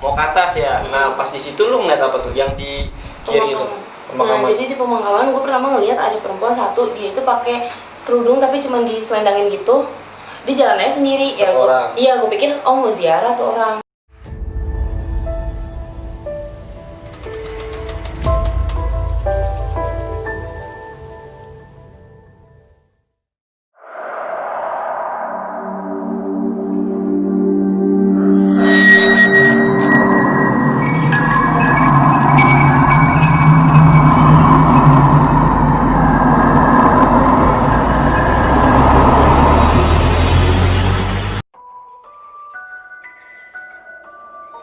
mau ke atas ya. Nah pas di situ lu ngeliat apa tuh yang di kiri itu? Nah jadi di pemakaman gue pertama ngeliat ada perempuan satu, dia itu pakai kerudung tapi cuma diselendangin gitu, di jalannya sendiri. Ya gue pikir mau ziarah tuh orang.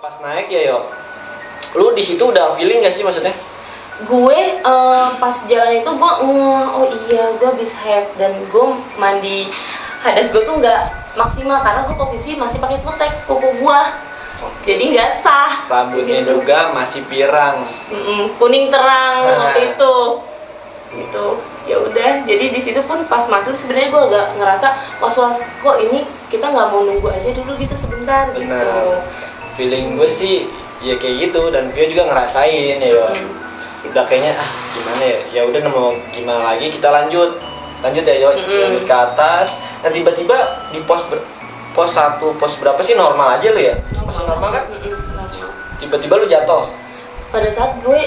Pas naik ya yo, lu di situ udah feeling gak sih maksudnya? Gue pas jalan itu gue oh iya gue habis haid dan gue mandi, hadas gue tuh nggak maksimal karena gue posisi masih pakai kutek kuku gue, jadi nggak sah. Rambutnya gitu. juga masih pirang, kuning terang waktu itu, gitu. Ya udah, jadi di situ pun pas maghrib sebenarnya gue agak ngerasa was-was, kok ini kita nggak mau nunggu aja dulu gitu sebentar. Bener. Gitu. Feeling gue sih ya kayak gitu, dan Vio juga ngerasain ya yo. Udah kayaknya gimana ya, ya udah mau gimana lagi, kita lanjut ya yo, lanjut ke atas. Nah tiba-tiba di pos 1, pos berapa sih, normal aja lu ya, masih normal kan? Tiba-tiba lu jatuh. Pada saat gue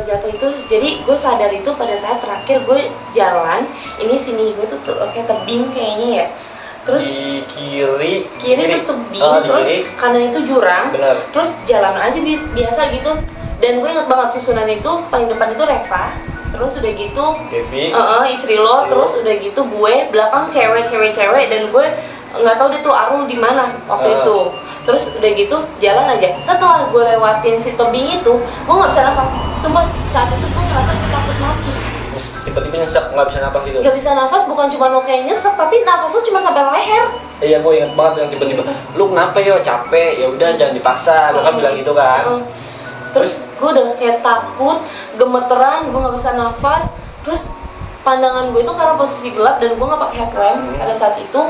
jatuh itu, jadi gue sadar itu pada saat terakhir gue jalan, ini sini gue tuh kayak tebing kayaknya ya. Terus di kiri tuh tebing, terus kiri. kanan itu jurang. Bener. Terus jalan aja biasa gitu. Dan gue inget banget susunan itu, paling depan itu Reva, terus udah gitu Devi, istri lo, terus udah gitu gue belakang cewek, dan gue nggak tahu dia tuh Arul di mana waktu itu. Terus udah gitu jalan aja. Setelah gue lewatin si tebing itu, gue nggak bisa nafas. Sumpah saat itu gue ngerasa gue takut mati. terus tiba-tiba nyesek, nggak bisa napas gitu. Gak bisa nafas, bukan cuma lo kayak nyesek, tapi nafas lo cuma sampai leher. Iya, gue inget banget yang tiba-tiba, lu kenapa yo, capek, ya udah jangan dipaksa, lu kan bilang gitu kan. Terus gue udah kayak takut, gemeteran, gue nggak bisa nafas. Terus pandangan gue itu karena posisi gelap dan gue nggak pakai headlamp pada saat itu.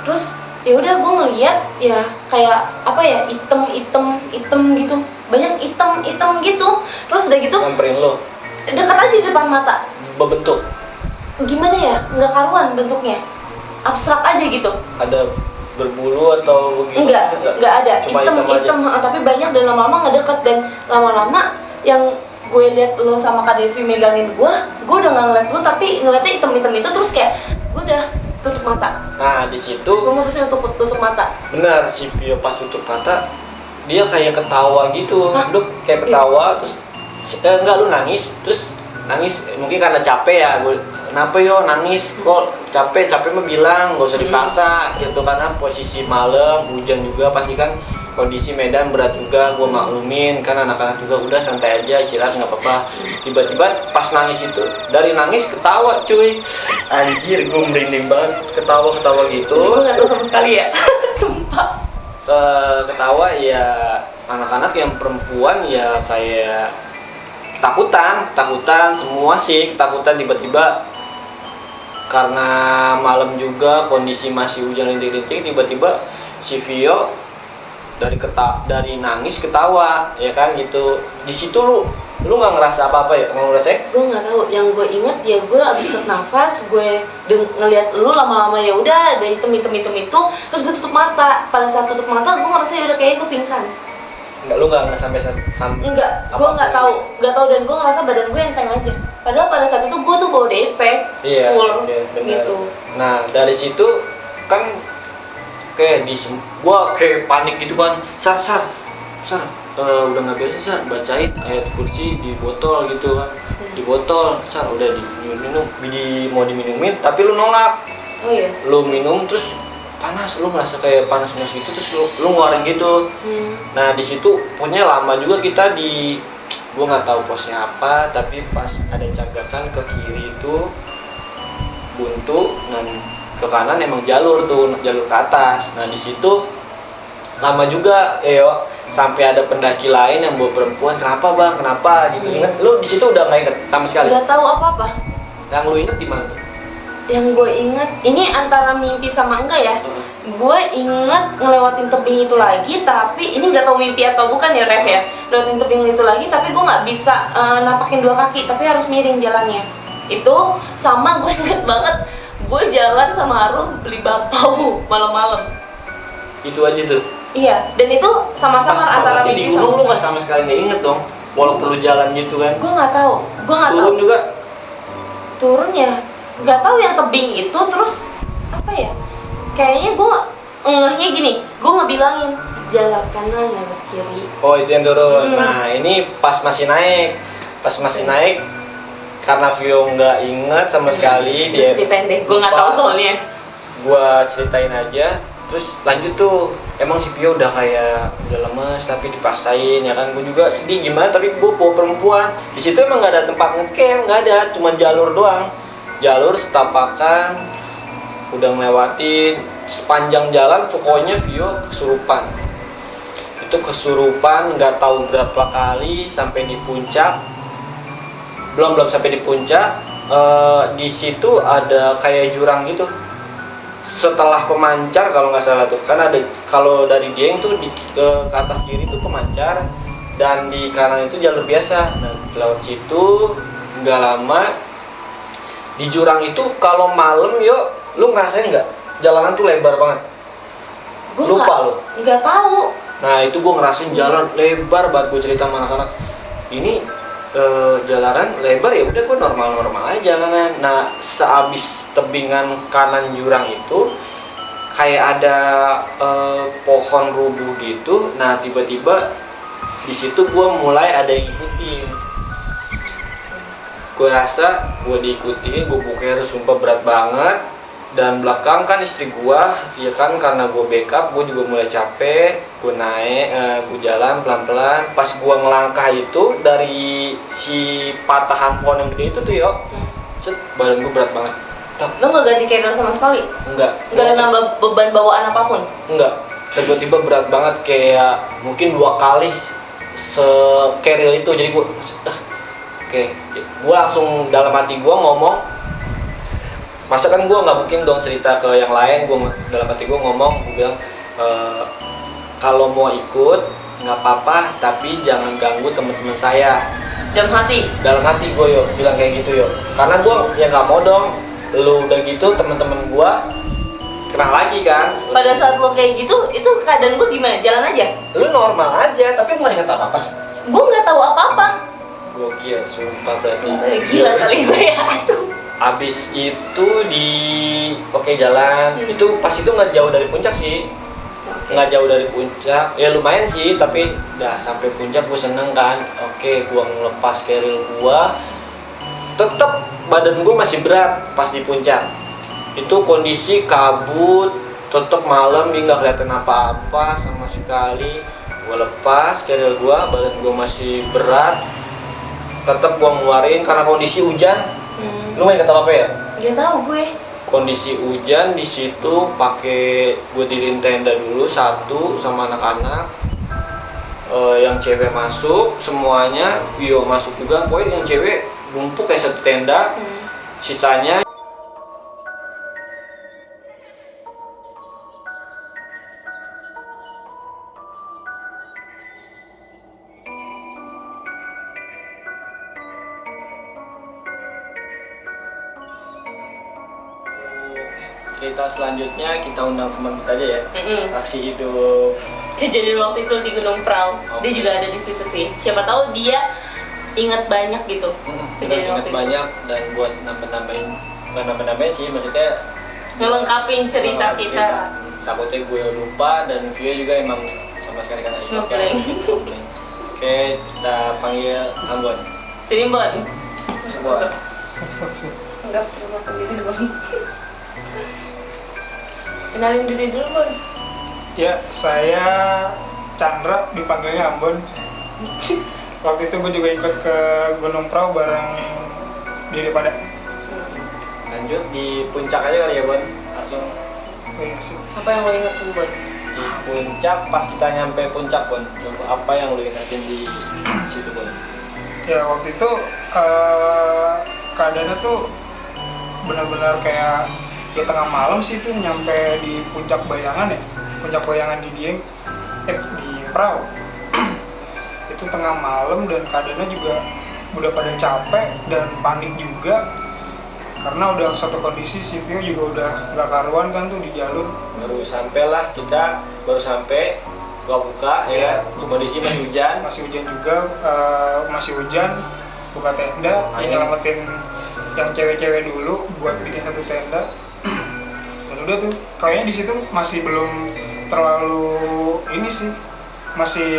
Terus ya udah gue ngeliat ya kayak apa ya, hitam gitu, banyak hitam gitu. Terus udah gitu Nyamperin lo, dekat aja di depan mata. berbentuk, Gimana ya, nggak karuan bentuknya, abstrak aja gitu. ada berbulu atau gimana? Enggak ada, Cuma hitam, tapi banyak dan lama-lama ngedeket. Dan lama-lama yang gue lihat lo sama Kak Devi megangin gue udah nggak ngeliat lo, tapi ngeliatnya hitam itu. Terus kayak gue udah tutup mata. Nah di situ Gue mutusin untuk tutup mata. benar, si Pio pas tutup mata dia kayak ketawa gitu. Lu kayak ketawa terus enggak, lu nangis, terus nangis mungkin karena capek ya. Gue kenapa yo nangis, kok capek mah bilang, gak usah dipaksa gitu, karena posisi malam hujan juga, pasti kan kondisi Medan berat juga, gue maklumin kan, anak-anak juga udah santai aja istirahat nggak apa-apa. Tiba-tiba pas nangis itu, dari nangis ketawa cuy, anjir gue merinding banget, ketawa gitu. Gue nggak tahu sama sekali ya. Sumpah. Ketawa ya, anak-anak yang perempuan ya kayak ketakutan semua sih, ketakutan. Tiba-tiba karena malam juga, kondisi masih hujan rintik-rintik, tiba-tiba si Vio dari nangis ketawa ya kan gitu. Di situ lu nggak ngerasa apa-apa ya? Nggak ngerasa? Gue nggak tahu, yang gue inget ya gue abis nafas, gue ngeliat lu lama-lama ya udah ada hitam itu. Terus gue tutup mata. Pada saat tutup mata gue ngerasa ya udah kayak gue pingsan. Enggak, lu nggak sampai Enggak, gue nggak tahu dan gue ngerasa badan gue enteng aja. Padahal pada saat itu gue tuh bawa daypack full gitu. Nah dari situ kan kayak gua kayak panik gitu kan, sar udah nggak biasa sar, bacain ayat kursi di botol gitu kan, di botol sar, udah mau diminumin tapi lu nolak. Oh iya. Lu minum terus panas, lu ngerasa kayak panas gitu, terus lu ngeluarin gitu. Nah di situ pokoknya lama juga kita gua nggak tahu posnya apa, tapi pas ada cagakan ke kiri itu buntu, dan ke kanan emang jalur ke atas. Nah di situ lama juga sampai ada pendaki lain yang bawa perempuan, kenapa gitu. Ingat lu di situ udah nggak inget sama sekali? Nggak tahu apa-apa. Yang lu inget di mana tuh? Yang gue inget ini antara mimpi sama enggak ya. gue inget ngelewatin tebing itu lagi, tapi ini nggak tahu mimpi atau bukan ya Rev ya. Lewatin tebing itu lagi, tapi gue nggak bisa napakin 2 kaki, tapi harus miring jalannya. Itu sama gue inget banget, gue jalan sama Arum beli bakpao malam-malam. Itu aja tuh. Iya, dan itu sama-sama antara di mimpi gunung sama. lu nggak sama sekali nggak inget dong, walaupun lu jalan gitu kan. Gue nggak tahu, Turun juga. Turun ya, nggak tahu yang tebing itu terus apa ya? Kayaknya gue ngehnya gini, gue nggak bilangin jalan kanan lewat kiri. Oh itu yang turun. Nah ini pas masih naik, karena Vio nggak inget sama sekali Dia ceritain deh, gue nggak tahu soalnya. Gua ceritain aja, terus lanjut tuh. Emang si Vio udah kayak udah lemes tapi dipaksain ya kan. Gue juga sedih gimana, tapi gue bawa perempuan. Di situ emang nggak ada tempat ngecamp, nggak ada, cuma jalur doang. Jalur setapakan, udah ngelewatin sepanjang jalan. Pokoknya Vio kesurupan. Itu kesurupan nggak tahu berapa kali sampai di puncak. Belum sampai di puncak. Di situ ada kayak jurang gitu. Setelah pemancar kalau nggak salah tuh, kan ada, kalau dari Dieng tuh ke atas kiri tuh pemancar dan di kanan itu jalur biasa. Nah lewat situ nggak lama di jurang itu, kalau malam yuk lu ngerasain nggak jalanan tuh lebar banget? Gua Lupa lu? nggak tahu. Nah itu gue ngerasain jalan lebar banget. Gue cerita sama anak-anak ini jalanan lebar, ya udah gue normal aja jalanan. Nah sehabis tebingan kanan jurang itu kayak ada pohon rubuh gitu. Nah tiba-tiba di situ gue mulai ada yang ikutin. Gue rasa gue diikutin, gue buker, sumpah berat banget. Dan belakang kan istri gue, ya kan karena gue backup, gue juga mulai capek. Gue naik, gue jalan pelan-pelan. Pas gue ngelangkah itu dari si patahan pohon yang gede itu tuh yo, set, badan gue berat banget. Lo nggak ganti carrier sama sekali? Enggak. Nggak nambah beban bawaan apapun? Enggak. Tiba-tiba berat banget, kayak mungkin 2 kali se-carrier itu. Jadi gue, oke. Gue langsung dalam hati gue ngomong, masa kan gue nggak mungkin dong cerita ke yang lain. Gue dalam hati gue ngomong, gue bilang kalau mau ikut nggak apa-apa, tapi jangan ganggu teman-teman saya. Dalam hati gue yo bilang kayak gitu yo, karena gue ya nggak mau dong lu udah gitu teman-teman gue kenal lagi kan. Pada saat lo kayak gitu, itu keadaan gue gimana? Jalan aja? Lu normal aja, tapi nggak inget apa-apa. Gue nggak tahu apa-apa. Gokil, sumpah berarti. Gila kali gue ya, aduh. Abis itu di jalan, itu pas itu nggak jauh dari puncak sih, nggak jauh dari puncak, ya lumayan sih, tapi udah sampai puncak gue seneng kan. Oke, gue ngelepas carrier gue, tetep badan gue masih berat pas di puncak. Itu kondisi kabut, tetep malam, dia nggak kelihatan apa-apa sama sekali. Gue lepas carrier gue, badan gue masih berat, tetep gue ngeluarin karena kondisi hujan. Lu nggak kata apa ya? Gak tahu gue. Kondisi hujan di situ, pakai gue diriin tenda dulu satu sama anak-anak. Yang cewek masuk semuanya, Vio masuk juga. Pokoknya yang cewek numpuk kayak satu tenda. Sisanya cerita selanjutnya kita undang teman kita aja ya. Saksi hidup Kejadian waktu itu di Gunung Prau. Dia juga ada di situ sih. Siapa tahu dia ingat banyak gitu. Kejadian ingat waktu banyak itu. Dan buat nambah-nambahin, bukan nambah-nambahin sih, maksudnya ngelengkapin cerita kita. Takutnya gue lupa dan Vio juga emang sama sekali kan ingat kan. Oke, kita panggil Ambon. Sini Bon. Semua. Enggak perlu sendiri Bon. Kenalin diri dulu Bon. Ya, saya Chandra, dipanggilnya Ambon. Waktu itu gue juga ikut ke Gunung Prau bareng Dede pada. Lanjut di puncak aja kali ya Bon, langsung. Apa yang lo inget tuh Bon? Di puncak, pas kita nyampe puncak Bon, coba apa yang lo ingetin di situ Bon? Ya waktu itu keadaannya tuh benar-benar kayak ya tengah malam sih tuh nyampe di Puncak Bayangan ya, Puncak Bayangan di Dieng, di Prau. Itu tengah malam dan keadaannya juga udah pada capek dan panik juga karena udah satu kondisi si Vio juga udah nggak karuan kan tuh di jalur. Baru sampailah kita, baru sampai buka ya, kondisi masih hujan. Masih hujan juga, masih hujan, buka tenda, yang nyelamatin yang cewek-cewek dulu buat bikin satu tenda. Dan udah tuh, kayaknya di situ masih belum terlalu ini sih, masih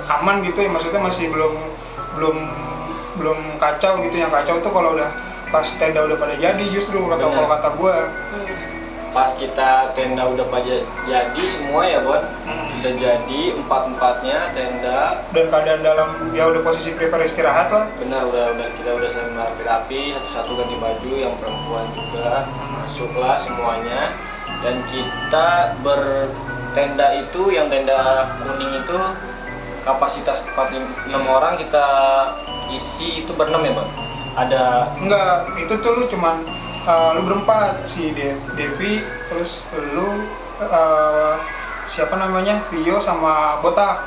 aman gitu ya, maksudnya masih belum kacau gitu. Yang kacau tuh kalau udah pas tenda udah pada jadi justru kalau kata gue. Pas kita tenda udah pada jadi semua ya Bon, udah jadi empat-empatnya tenda. Dan keadaan dalam ya udah posisi prepare istirahat lah. Benar, kita udah saling rapi-rapi, satu-satu ganti baju, yang perempuan juga masuklah semuanya. Dan kita bertenda itu, yang tenda kuning itu kapasitas 6 orang, kita isi itu ber-6 ya Bon? Ada enggak, itu tuh lu cuman lu berempat, si Devi, terus lu siapa namanya, Vio sama Botak.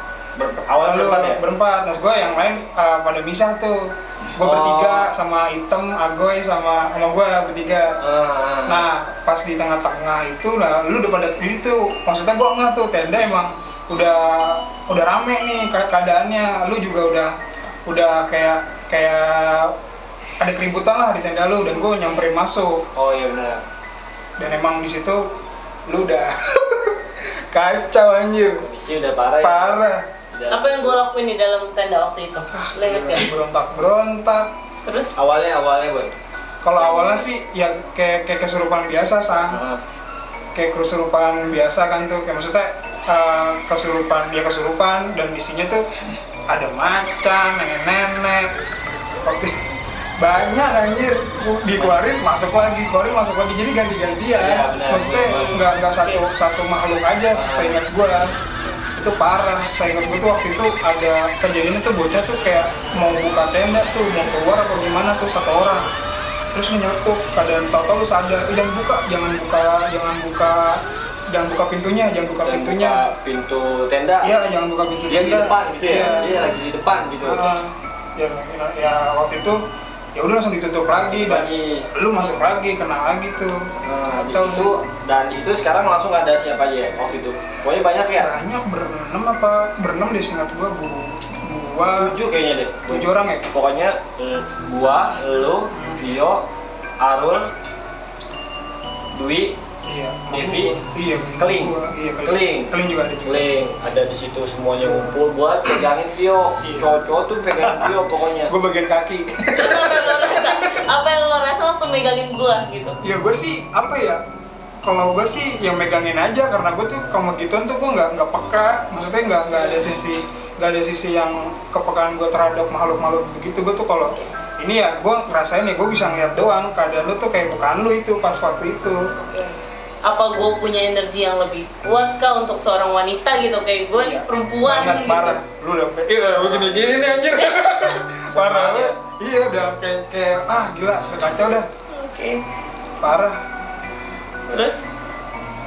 Awalnya berempat ya? Berempat, nah gue yang lain pada misah tuh. Gue bertiga sama Item, Agoy sama gue bertiga. Nah pas di tengah-tengah itu, nah lu udah pada itu, maksudnya gue nggak tuh tenda emang udah rame nih keadaannya. Lu juga udah kayak ada keributan lah di tenda lu, dan gue nyamperin masuk. Oh iya benar. Dan emang di situ lu udah kacau anjir. Kondisi udah parah. Parah. Ya? Apa yang gue lakuin di dalam tenda waktu itu? Lo inget gak? Berontak. Terus? Awalnya Bon. Kalau awalnya sih ya kayak kesurupan biasa kayak kesurupan biasa kan tuh, kayak maksudnya kesurupan dan isinya tuh ada macan, nenek-nenek. Banyak anjir, dikeluarin masuk lagi, keluarin masuk lagi, jadi ganti-gantian. Ya, benar, maksudnya nggak satu makhluk aja. Seingat gue itu parah. Seingat gue tuh waktu itu ada kejadian itu, bocah tuh kayak mau buka tenda tuh, mau keluar apa gimana tuh, satu orang terus nyeletuk, keadaan tahu-tahu lu sadar, jangan buka pintunya, pintu tenda. Iya, jangan buka pintu dia tenda. Di depan gitu ya. Iya. Dia lagi di depan gitu. Ya waktu itu ya udah langsung ditutup lagi dan lu masuk lagi, kena lagi tuh. Nah, di situ sekarang langsung ada siapa aja ya waktu itu? Pokoknya banyak ya? Banyak, berenam deh seingat gua. 7 kayaknya deh. 7 orang ya? Pokoknya gua, lu, Vio, Arul, Dwi, Devi, Keling. Keling juga ada. Keling ada di situ, semuanya ngumpul buat pegangin Vio. Cowok-cowok tuh pegangin Vio pokoknya. Gua bagian kaki. Terus apa yang lo rasa waktu megangin gua gitu? Ya gua sih apa ya? Kalau gue sih yang megangin aja, karena gue tuh kalau gituan tuh gue nggak peka, maksudnya nggak ada sisi yang kepekaan gue terhadap makhluk begitu. Gue tuh kalau ini ya gue ngerasain ya, gue bisa ngeliat doang keadaan lu tuh kayak bukan lu itu pas waktu itu. Apa gue punya energi yang lebih kuat kah untuk seorang wanita gitu, kayak gue perempuan banget, gitu. Parah, lu udah begini nih anjir. Parah banget. Iya udah kayak gila, udah kacau dah. Parah. Terus?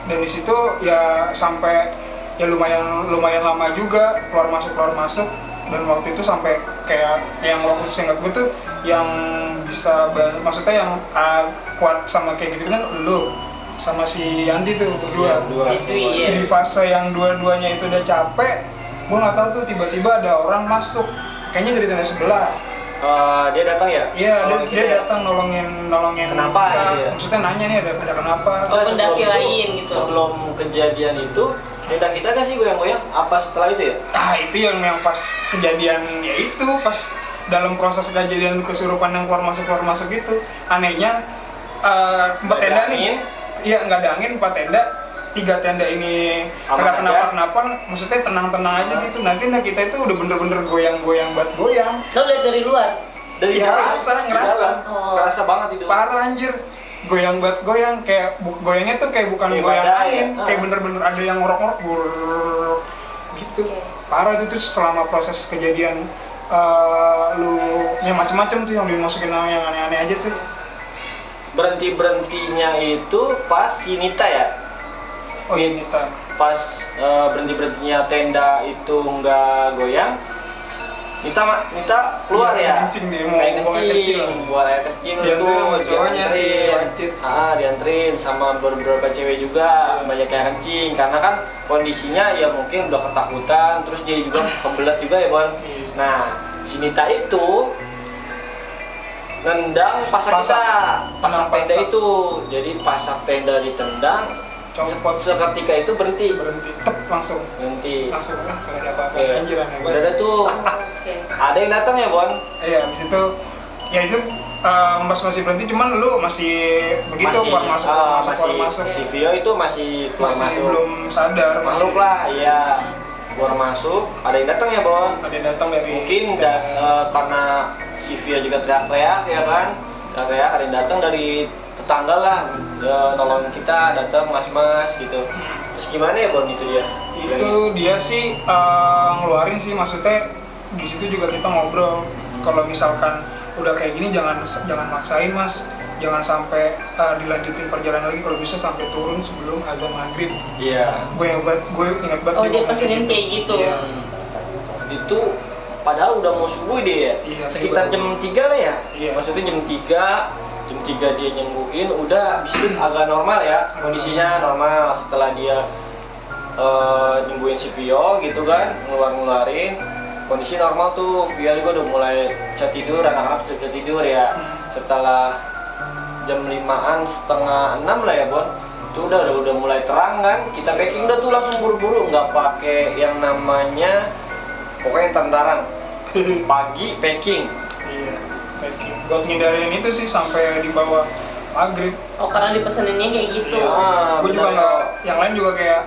Dan di situ ya sampai ya lumayan lama juga keluar masuk. Dan waktu itu sampai kayak yang waktu seingat gue tuh yang bisa maksudnya yang kuat sama kayak gitu kan lu sama si Yanti tuh berdua. Di fase yang dua-duanya itu udah capek, gue nggak tahu tuh tiba-tiba ada orang masuk, kayaknya dari tenda sebelah. Dia datang ya? Iya, dia datang nolongin kenapa kita. Gitu ya? Maksudnya nanya nih ada kenapa. Pendaki lain gitu. Sebelum kejadian itu tenda kita kan sih goyang-goyang, apa setelah itu ya? Itu yang pas kejadian, ya itu pas dalam proses kejadian kesurupan yang keluar masuk gitu. Anehnya 4 tenda nih. Iya, nggak ada angin, 4 tenda. 3 tenda ini kagak kenapa-kenapa, maksudnya tenang-tenang aja gitu. Nanti kita itu udah bener-bener goyang-goyang banget goyang. Lo lihat dari luar? Dari ya, ngerasa. Kerasa banget itu. Parah anjir. Goyang banget goyang, kayak goyangnya tuh kayak bukan kayak goyang angin, kayak bener-bener ada yang ngorok-ngorok gitu. Parah itu tuh selama proses kejadian lu yang macem-macem tuh yang dimasukin yang aneh-aneh aja tuh. berhentinya itu pas si Nita ya. Oh iya Nita. Pas berhentinya tenda itu nggak goyang, Nita keluar Iya, ya. kencing dia, mau pengen buang air kecil. buang air kecil Dianterin tuh, sama cowoknya si dianterin. Wacit. Dianterin sama beberapa cewek juga, banyak yang kencing karena kan kondisinya ya mungkin udah ketakutan, terus dia juga kebelet juga ya Bon. Iya. Nah si Nita itu nendang pasak kita, pasak Nendang tenda pasak. itu, jadi pasak tenda ditendang, Copot. seketika itu berhenti. Tep langsung Berhenti. kagak ada apa-apa. Oke. Anjir aneh Udah banget. ada tuh, Oke. ada yang datang ya Bon. Iya, habis itu ya itu Mas masih berhenti, cuman lu masih begitu keluar masuk, keluar masuk. Si Vio itu masih keluar Masih masuk. belum sadar, masih Masuk lah, iya. Keluar masuk, ada yang datang ya Bon. ada yang datang dari Mungkin karena si Vio juga teriak-teriak ya kan. Teriak, ada yang datang dari tetangga lah, nolongin kita, datang mas-mas gitu. Terus gimana ya Bon itu dia? itu dia sih ngeluarin sih, maksudnya di situ juga kita ngobrol. Kalau misalkan udah kayak gini jangan maksain Mas, jangan sampai dilanjutin perjalanan lagi, kalau bisa sampai turun sebelum azan maghrib. Iya. Gue ingat banget Oh dia dia ngomong pesenin kayak gitu. Iya. Itu padahal udah mau subuh dia ya. Iya, Sekitar iya. jam 3 lah ya. Iya. Maksudnya jam 3 dia nyembuhin, udah abis itu agak normal ya, kondisinya normal setelah dia nyembuhin si Vio gitu kan, ngeluarin kondisi normal tuh. Vio juga udah mulai bisa tidur, anak-anak sudah bisa tidur ya. Setelah jam 5-an, setengah 6 lah ya Bon, itu udah mulai terang kan, kita packing udah tuh langsung buru-buru, nggak pakai yang namanya pokoknya tantaran. Pagi packing. Iya, packing. Buat ngindarin itu sih sampai di bawah maghrib. Oh karena dipeseninnya kayak gitu. Iya. Gue juga bener. nggak, yang lain juga kayak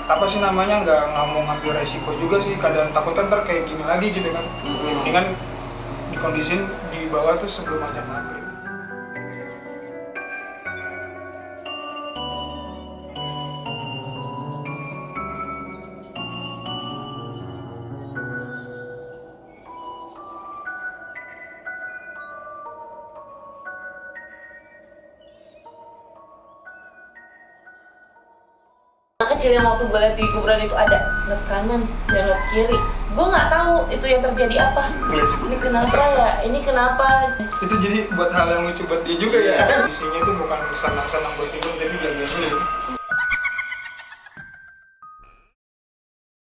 apa sih namanya, nggak mau ngambil resiko juga sih, kadang takutnya ntar kayak gini lagi gitu kan. Mendingan dikondisin di bawah tuh sebelum azan maghrib. Anak kecil yang waktu gue liat di kuburan itu ada lihat kanan dan lihat kiri. Gue nggak tahu itu yang terjadi apa. Ini kenapa ya? Ini kenapa? Itu jadi buat hal yang lucu buat dia juga ya. Isinya tuh bukan senang-senang buat tidur, tapi jagain dulu.